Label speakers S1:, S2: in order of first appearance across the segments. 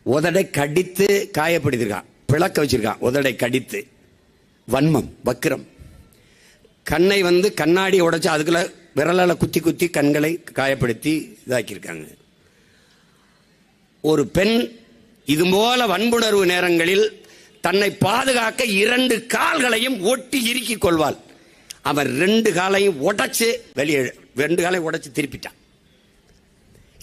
S1: உதடை கடித்து காயப்படுத்திருக்கான், பிளக்க வச்சிருக்கான். உதடை கடித்து வன்மம், வக்கிரம். கண்ணை கண்ணாடி உடைச்சு அதுக்குள்ள விரலால குத்தி குத்தி கண்களை காயப்படுத்தி இதாக்கியிருக்காங்க. ஒரு பெண் இது போல வன்புணர்வு நேரங்களில் தன்னை பாதுகாக்க 2 கால்களையும் ஒட்டி இறுக்கிக் கொள்வாள். அவன் 2 காலையும் உடைச்சு வெளியே 2 காலையும் உடைச்சு திருப்பிட்டான்.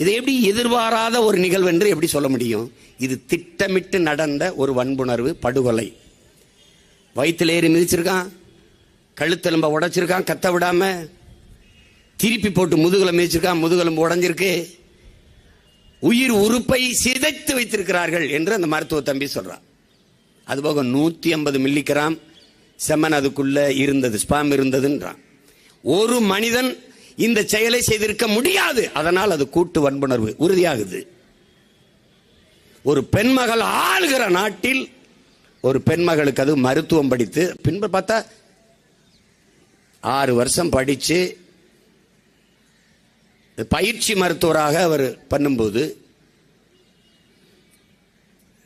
S1: இதை எப்படி எதிர்பாராத ஒரு நிகழ்வு என்று எப்படி சொல்ல முடியும்? இது திட்டமிட்டு நடந்த ஒரு வன்புணர்வு படுகொலை. வயிற்றில் ஏறி மிதிச்சிருக்கான், கழுத்தெலும்ப உடைச்சிருக்கான், கத்த விடாம திருப்பி போட்டு முதுகுல மிதிச்சிருக்கான், முதுகெலும்பு உடைஞ்சிருக்கு, உயிர் உறுப்பை சிதைத்து வைத்திருக்கிறார்கள் என்று அந்த மருத்துவ தம்பி சொல்றான். அதுபோக 150 மில்லிகிராம் செமன் அதுக்குள்ள இருந்தது, ஸ்பாம் இருந்ததுன்றான். ஒரு மனிதன் இந்த செயலை செய்திருக்க முடியாது. அதனால் அது கூட்டு வன்புணர்வு உறுதியாகுது. ஒரு பெண்மகள் ஆளுகிற நாட்டில் ஒரு பெண்மகளுக்கு அது மருத்துவம் படித்து பின்பு பார்த்தா 6 வருஷம் படிச்சு பயிற்சி மருத்துவராக அவர் பண்ணும்போது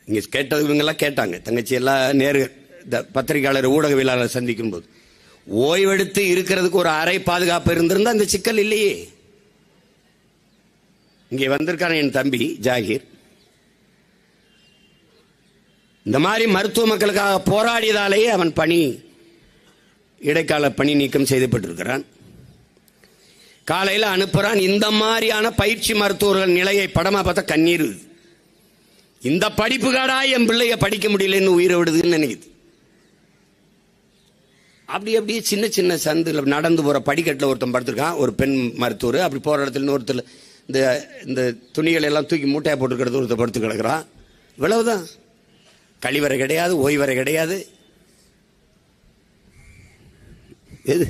S1: இங்க கேட்டவங்கெல்லாம் கேட்டாங்க. தங்கச்சி எல்லாம் நேரு பத்திரிகையாளர் ஊடகவியலாளர் சந்திக்கும் போது ஓய்வெடுத்து இருக்கிறதுக்கு ஒரு அறை பாதுகாப்பு இருந்திருந்தா அந்த சிக்கல் இல்லையே. இங்கே வந்திருக்கான என் தம்பி ஜாகிர் இந்த மாதிரி மருத்துவ மக்களுக்காக போராடியதாலேயே அவன் பணி இடைக்கால பணி நீக்கம் செய்யப்பட்டிருக்கிறான். காலையில் அனுப்புறான். இந்த மாதிரியான பயிற்சி மருத்துவர்கள் நிலையை படமா பார்த்தா கண்ணீர். இந்த படிப்புகாடா என் பிள்ளைய படிக்க முடியலன்னு உயிரை விடுதுன்னு நினைக்குது. அப்படியே சின்ன சின்ன சந்துல நடந்து போற படிக்கட்டில் ஒருத்தன் படுத்திருக்கான், ஒரு பெண் மருத்துவர். அப்படி போற இடத்துல ஒருத்தர் இந்த துணிகளை எல்லாம் தூக்கி மூட்டையா போட்டுக்கிறது ஒருத்தர் படுத்து கிடக்குறான். இவ்வளவுதான். கழிவறை கிடையாது, ஓய்வறை கிடையாது. எது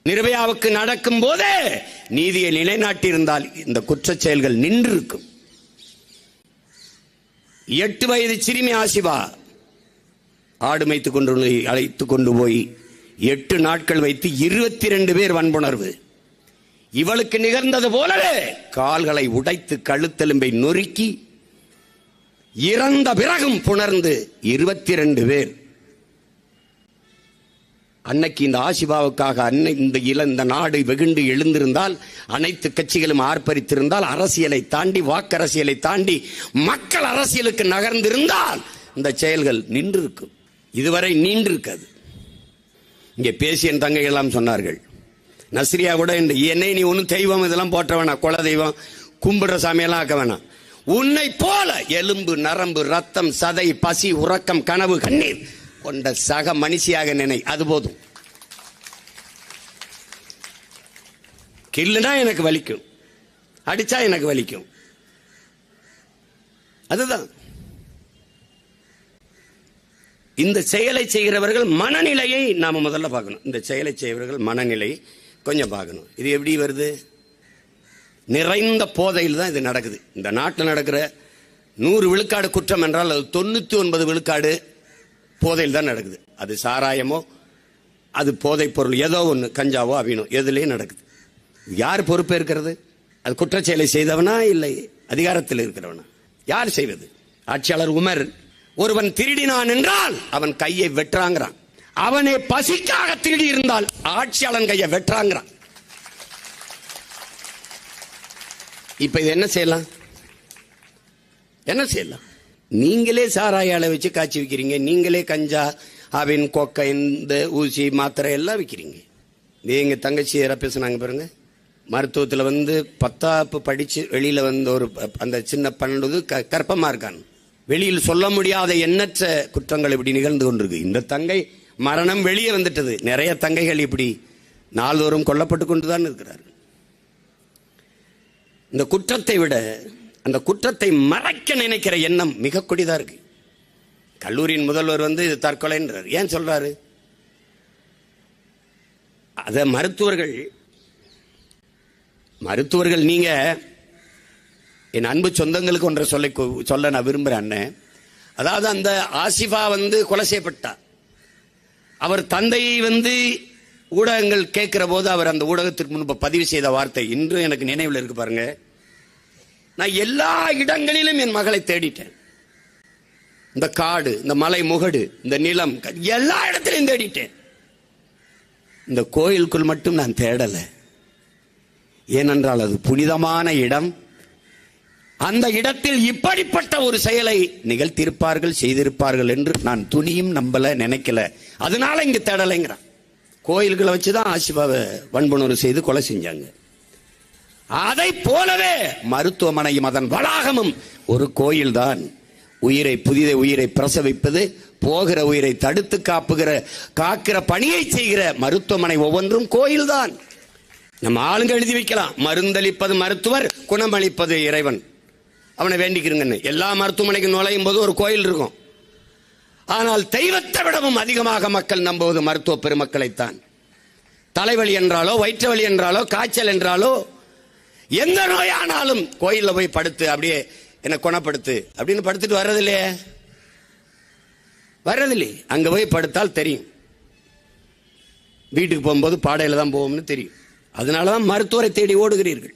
S1: நிர்பயாவுக்கு நடக்கும் போதே நீதியை நிலைநாட்டி இருந்தால் இந்த குற்ற செயல்கள் நின்று இருக்கும். 8 வயது சிறுமி ஆசிபா ஆடு மேய்த்து கொண்டு அழைத்து கொண்டு போய் 8 நாட்கள் வைத்து 22 பேர் வன்புணர்வு. இவளுக்கு நிகழ்ந்தது போலவே கால்களை உடைத்து கழுத்தெலும்பை நொறுக்கி இறந்த பிறகும் புணர்ந்து 22 பேர். அன்னைக்கு இந்த ஆசிபாவுக்காக இந்த நாடு வெகுண்டு எழுந்திருந்தால், அனைத்து கட்சிகளும் ஆர்ப்பரித்திருந்தால், அரசியலை தாண்டி வாக்கரசியலை தாண்டி மக்கள் அரசியலுக்கு நகர்ந்திருந்தால் இந்த செயல்கள் நின்றிருக்கும். இதுவரை நீண்டிருக்காது. இங்கே பேசிய தங்கை எல்லாம் சொன்னார்கள். நஸ்ரியா கூட என்னை நீ ஒன்றும் தெய்வம் இதெல்லாம் போட்ட வேணாம், குல தெய்வம் கும்பிடுற சாமியெல்லாம் ஆக்க வேணாம். உன்னை போல எலும்பு நரம்பு ரத்தம் சதை பசி உறக்கம் கனவு கண்ணீர் கொண்ட சக மனுஷியாக நினை, அது போதும். கில்லுனா எனக்கு வலிக்கும், அடிச்சா எனக்கு வலிக்கும், அதுதான். இந்த செயலை செய்கிறவர்கள் மனநிலையை நாம முதல்ல பார்க்கணும். இந்த செயலை செய்கிறவர்கள் மனநிலையை கொஞ்சம் பார்க்கணும். இது எப்படி வருது? நிறைந்த போதையில் தான் இது நடக்குது. இந்த நாட்டில் நடக்கிற 100 விழுக்காடு குற்றம் என்றால் அது 99 விழுக்காடு போதையில் தான் நடக்குது. அது சாராயமோ அது போதைப் பொருள் ஏதோ ஒன்று, கஞ்சாவோ அவினோ எதுலேயும் நடக்குது. யார் பொறுப்பே இருக்கிறது? அது குற்றச்செயலை செய்தவனா இல்லை அதிகாரத்தில் இருக்கிறவனா? யார் செய்வது? ஆட்சியாளர் உமர் ஒருவன் திருடினான் என்றால் அவன் கையை வெட்டுறாங்கிறான். அவனே பசிக்காக திருடி இருந்தால் ஆட்சியாளன் கையை வெட்டுறாங்கிறான். இப்ப இது என்ன செய்யலாம்? என்ன செய்யலாம்? நீங்களே சாராய அளவு வச்சு காய்ச்சி விற்கிறீங்க, நீங்களே கஞ்சா அவின் கொக்கை இந்த ஊசி மாத்திரை எல்லாம் விற்கிறீங்க. எங்க தங்கச்சி யாரா பேசுனாங்க பாருங்க, மருத்துவத்தில் 10ஆப்பு படிச்சு வெளியில ஒரு அந்த சின்ன 12 கற்பமா இருக்கான். வெளியில் சொல்ல முடியாத எண்ணற்ற குற்றங்கள் இப்படி நிகழ்ந்து கொண்டிருக்கு. இந்த தங்கை மரணம் வெளியே வந்துட்டது. நிறைய தங்கைகள் இப்படி நாள்தோறும் கொல்லப்பட்டு கொண்டுதான் இருக்கிறார்கள். இந்த குற்றத்தை விட அந்த குற்றத்தை மறைக்க நினைக்கிற எண்ணம் மிக கொடிதா இருக்கு. கல்லூரியின் முதல்வர் இது தற்கொலைன்றார். ஏன் சொல்றாரு? அத மருத்துவர்கள் நீங்க என் அன்பு சொந்தங்களுக்கு ஒன்றை சொல்ல நான் விரும்புறேன். அதாவது அந்த ஆசிஃபா கொலை செய்யப்பட்டார். அவர் தந்தையை ஊடகங்கள் கேட்கிற போது அவர் அந்த ஊடகத்திற்கு முன்பு பதிவு செய்த வார்த்தை இன்று எனக்கு நினைவில் இருக்கு பாருங்க. நான் எல்லா இடங்களிலும் என் மகளை தேடிட்டேன். இந்த காடு, இந்த மலை முகடு, இந்த நிலம், எல்லா இடத்திலையும் தேடிட்டேன். இந்த கோயிலுக்குள் மட்டும் நான் தேடல. ஏனென்றால் அது புனிதமான இடம். அந்த இடத்தில் இப்படிப்பட்ட ஒரு செயலை நிகழ்த்தியிருப்பார்கள், செய்திருப்பார்கள் என்று நான் துணியும் நம்பல, நினைக்கல. அதனால இங்க தேடலைங்கிறான். கோயில்களை வச்சுதான் ஆசிபாவை வன்புணர்வு செய்து கொலை செஞ்சாங்க. அதை போலவே மருத்துவமனையும் அதன் வளாகமும் ஒரு கோயில் தான். புதிய உயிரை பிரசவிப்பது, போகிற உயிரை தடுத்து காக்கிற பணியை செய்கிற மருத்துவமனை ஒவ்வொன்றும் கோயில் தான். நம்ம ஆளுங்க எழுதி வைக்கலாம், மருந்தளிப்பது மருத்துவர், குணமளிப்பது இறைவன். அவனை வேண்டிக்கிறங்கன்னு. எல்லா மருத்துவமனைக்கும் நுழையும் போது ஒரு கோயில் இருக்கும். ஆனால் தெய்வத்தை விடவும் அதிகமாக மக்கள் நம்புவது மருத்துவ பெருமக்களைத்தான். தலைவலி என்றாலோ, வயிற்று வலி என்றாலோ, காய்ச்சல் என்றாலோ, எந்த நோயானாலும் கோயில்ல போய் படுத்து அப்படியே என்ன குணப்படுத்து அப்படின்னு படுத்துட்டு வர்றதில்லையே, அங்க போய் படுத்தால் தெரியும். வீட்டுக்கு போகும்போது பாடையில தான் போவோம்னு தெரியும். அதனாலதான் மருத்துவரை தேடி ஓடுகிறீர்கள்.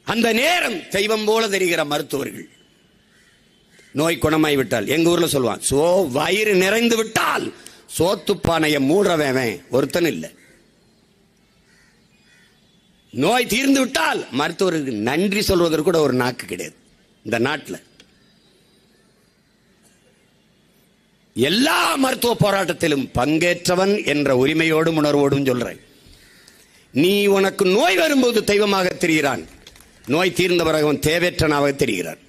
S1: அந்த நேரம் தெய்வம் போல தெரிகிற மருத்துவர்கள். நோய் குணமாய் விட்டால், எங்க ஊர்ல சொல்லுவான், வயிறு நிறைந்து விட்டால் சோத்துப்பானைய மூடுறவன் ஒருத்தன் இல்லை. நோய் தீர்ந்து விட்டால் மருத்துவருக்கு நன்றி சொல்வதற்கு கூட ஒரு நாக்கு கிடையாது இந்த நாட்டில். எல்லா மருத்துவ போராட்டத்திலும் பங்கேற்றவன் என்ற உரிமையோடும் உணர்வோடும் சொல்றேன். நீ உனக்கு நோய் வரும்போது தெய்வமாக தெரிகிறான், நோய் தீர்ந்த பிறகு அவன் தேவையற்றனாக தெரிகிறான்.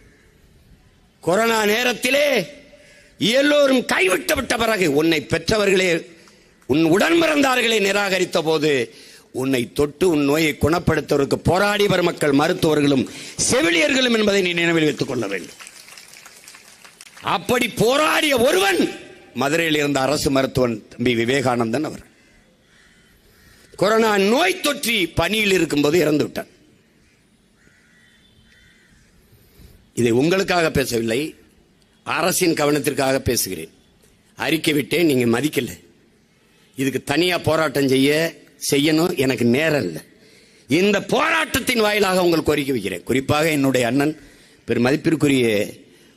S1: கொரோனா நேரத்திலே எல்லோரும் கைவிட்டு விட்ட பிறகு உன்னை பெற்றவர்களே, உன் உடன் பிறந்தார்களே நிராகரித்த போது உன்னை தொட்டு உன் நோயை குணப்படுத்துவதற்கு போராடியவர் மக்கள் மருத்துவர்களும் செவிலியர்களும் என்பதை நீ நினைவில் வைத்துக் கொள்ள வேண்டும். அப்படி போராடிய ஒருவன் மதுரையில் இருந்த அரசு மருத்துவன் தம்பி விவேகானந்தன். அவர் கொரோனா நோய் தொற்றி பணியில் இருக்கும்போது இறந்து விட்டார். இதை உங்களுக்காக பேசவில்லை, அரசின் கவனத்திற்காக பேசுகிறேன். அறிக்கை விட்டேன், நீங்க மதிக்கல. இதுக்கு தனியா போராட்டம் செய்யணும், எனக்கு நேரம் இல்லை. இந்த போராட்டத்தின் வாயிலாக உங்களுக்கு கோரிக்கை வைக்கிறேன். குறிப்பாக என்னுடைய அண்ணன் பெருமதிப்பிற்குரிய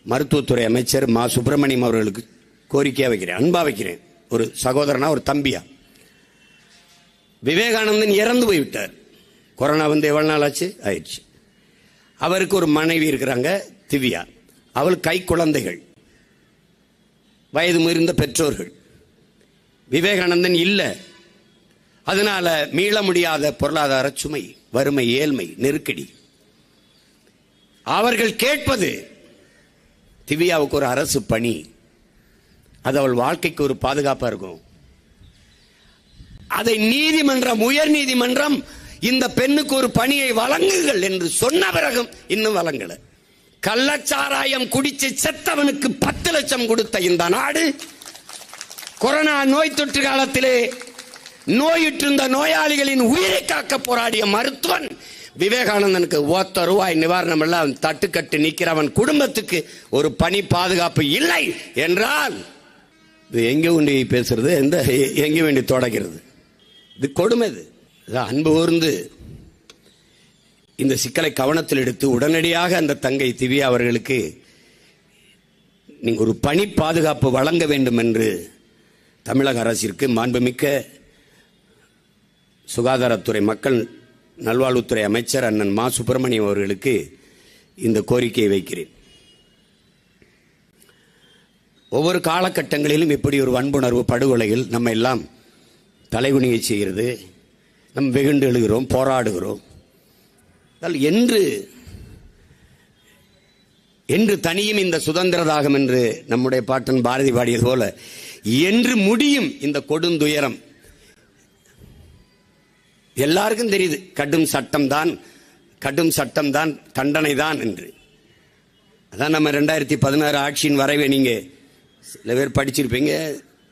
S1: மருத்துவத்துறை அமைச்சர் மா சுப்பிரமணியம் அவர்களுக்கு கோரிக்கையா வைக்கிறேன், அன்பா வைக்கிறேன். ஒரு சகோதரனா, ஒரு தம்பியா. விவேகானந்தன் இறந்து போய்விட்டார். கொரோனா வந்து எவ்வளவு நாள் ஆயிடுச்சு. அவருக்கு ஒரு மனைவி இருக்கிறாங்க, திவ்யா. அவள் கை குழந்தைகள், வயது முதிர்ந்த பெற்றோர்கள். விவேகானந்தன் இல்ல. அதனால மீள முடியாத பொருளாதார சுமை, வறுமை, ஏழ்மை, நெருக்கடி. அவர்கள் கேட்பது திவ்யாவுக்கு ஒரு அரசு பணி, அது அவள் வாழ்க்கைக்கு ஒரு பாதுகாப்பா இருக்கும். அதை நீதிமன்றம், உயர் நீதிமன்றம் இந்த பெண்ணுக்கு ஒரு பணியை வழங்குங்கள் என்று சொன்ன பிறகும் இன்னும் வழங்கல. கள்ளச்சாராயம் குடிச்சு செத்தவனுக்கு 10 லட்சம் கொடுத்த இந்த நாடு, கொரோனா நோய் தொற்று காலத்திலே நோயுற்றிருந்த நோயாளிகளின் உயிரை காக்க போராடிய மருத்துவன் விவேகானந்தனுக்கு ₹1 நிவாரணம் இல்ல, அவன் தட்டுக்கட்டு நிற்கிறவன் குடும்பத்துக்கு ஒரு பணி பாதுகாப்பு இல்லை என்றால் இது எங்க வேண்டி பேசுறது, எங்க வேண்டி தொடங்கிறது? இது கொடுமை. இது அன்பு கூர்ந்து இந்த சிக்கலை கவனத்தில் எடுத்து உடனடியாக அந்த தங்கை திவ்யா அவர்களுக்கு நீங்க ஒரு பணி பாதுகாப்பு வழங்க வேண்டும் என்று தமிழக அரசிற்கு மாண்புமிக்க சுகாதாரத்துறை மக்கள் நல்வாழ்வுத்துறை அமைச்சர் அண்ணன் மா சுப்பிரமணியம் அவர்களுக்கு இந்த கோரிக்கையை வைக்கிறேன். ஒவ்வொரு காலகட்டங்களிலும் இப்படி ஒரு வன்புணர்வு படுகொலைகள் நம்ம எல்லாம் தலைகுனியை செய்கிறது. நம்ம வெகுண்டு எழுகிறோம், போராடுகிறோம். என்று தனியும் இந்த சுதந்திர தாகம் என்று நம்முடைய பாட்டன் பாரதி பாடியது போல என்று முடியும் இந்த கொடுந்துயரம்? எல்லாருக்கும் தெரியுது, கடும் சட்டம் தான் தண்டனை தான் என்று. அதான் நம்ம 2016 ஆட்சியின் வரைவை நீங்க சில பேர் படிச்சிருப்பீங்க,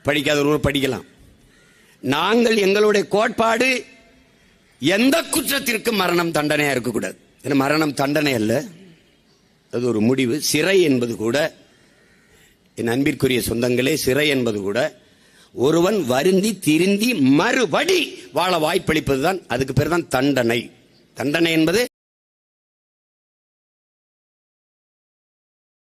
S1: படிக்காதவர்கள் படிக்கலாம். நாங்கள் எங்களுடைய கோட்பாடு எந்த குற்றத்திற்கும் மரணம் தண்டனையா இருக்கக்கூடாது. மரணம் தண்டனை அல்ல, அது ஒரு முடிவு. சிறை என்பது கூட, என் அன்பிற்குரிய சொந்தங்களே, சிறை என்பது கூட ஒருவன் வருந்தி திருந்தி மறுபடி வாழ வாய்ப்பளிப்பதுதான். அதுக்கு பேர் தான் தண்டனை. தண்டனை என்பது